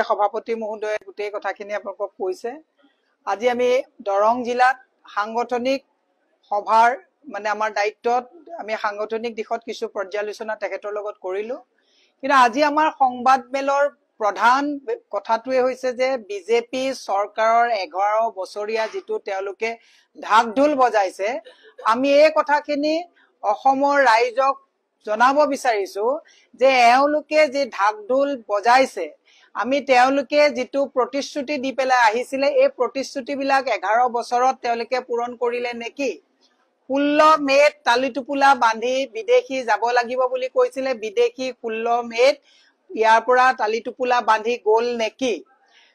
সভাপতি মহোদয়ে গোটেই কথাখিনি আপোনালোকক কৈছে। আজি আমি দৰং জিলাত সাংগঠনিক সভাৰ মানে আমাৰ দায়িত্বত আমি সাংগঠনিক দিশত কিছু পৰ্যালোচনা তেখেতৰ লগত কৰিলো। কিন্তু আজি আমাৰ সংবাদ মেলৰ প্ৰধান কথাটোৱে হৈছে যে বিজেপি চৰকাৰৰ 11 বছৰীয়া যিটো তেওঁলোকে ঢাক ঢোল বজাইছে, আমি এই কথাখিনি অসমৰ ৰাইজক জনাব বিচাৰিছো যে এওঁলোকে যে ঢাক ঢোল বজাইছে, আমি তেওঁলোকে যিটো প্ৰতিশ্ৰুতি দি পেলাই আহিছিলে এই প্ৰতিশ্ৰুতিবিলাক 11 বছৰত তেওঁলোকে পূৰণ কৰিলে নেকি? 16 মে'ত তালিটোপোলা বান্ধি বিদেশী যাব লাগিব বুলি কৈছিলে, বিদেশী 16 মে'ত ইয়াৰ পৰা তালিটোপোলা বান্ধি গ'ল নেকি?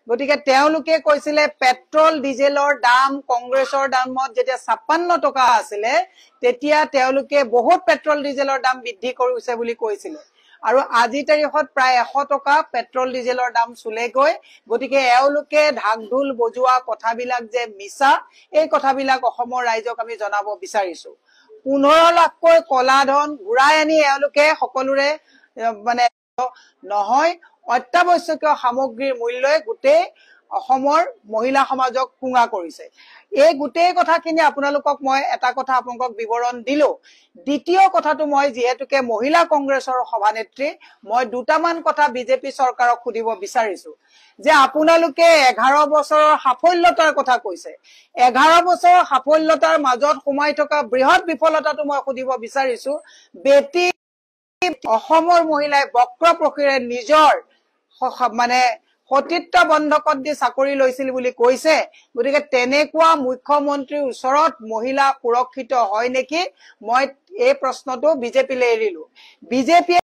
গতিকে তেওঁলোকে কৈছিলে পেট্ৰল ডিজেলৰ দাম কংগ্ৰেছৰ দামত যেতিয়া 56 টকা আছিলে তেতিয়া তেওঁলোকে বহুত পেট্ৰল ডিজেলৰ দাম বৃদ্ধি কৰিছে বুলি কৈছিলে, আৰু আজি তাৰিখত প্ৰায় 100 টকা পেট্ৰল ডিজেলৰ দাম চুলেগৈ। গতিকে এওঁলোকে ঢাক ঢোল বজোৱা কথাবিলাক যে মিছা, এই কথাবিলাক অসমৰ ৰাইজক আমি জনাব বিচাৰিছো। 15 লাখকৈ কলা ধন ঘূৰাই আনি এওঁলোকে সকলোৰে মানে নহয় অত্যাৱশ্যকীয় সামগ্ৰীৰ মূল্যই গোটেই অসমৰ মহিলা সমাজক কুঙা কৰিছে। এই গোটেই কথাখিনি আপোনালোকক মই এটা কথা আপোনালোকক বিৱৰণ দিলো। দ্বিতীয় কথাটো মই যিহেতুকে মহিলা কংগ্ৰেছৰ সভানেত্ৰী, মই দুটামান কথা বিজেপি চৰকাৰক সুধিব বিচাৰিছো যে আপোনালোকে 11 বছৰৰ সাফল্যতাৰ কথা কৈছে, 11 বছৰৰ সাফল্যতাৰ মাজত সোমাই থকা বৃহৎ বিফলতাটো মই সুধিব বিচাৰিছো। বেটি অসমৰ মহিলাই বক্ৰ প্ৰকৃৰে নিজৰ মানে সতীত্ব বন্ধকত দি চাকৰি লৈছিল বুলি কৈছে। গতিকে তেনেকুৱা মুখ্যমন্ত্ৰীৰ ওচৰত মহিলা সুৰক্ষিত হয় নেকি? মই এই প্ৰশ্নটো বিজেপিলৈ এৰিলো। বিজেপিয়ে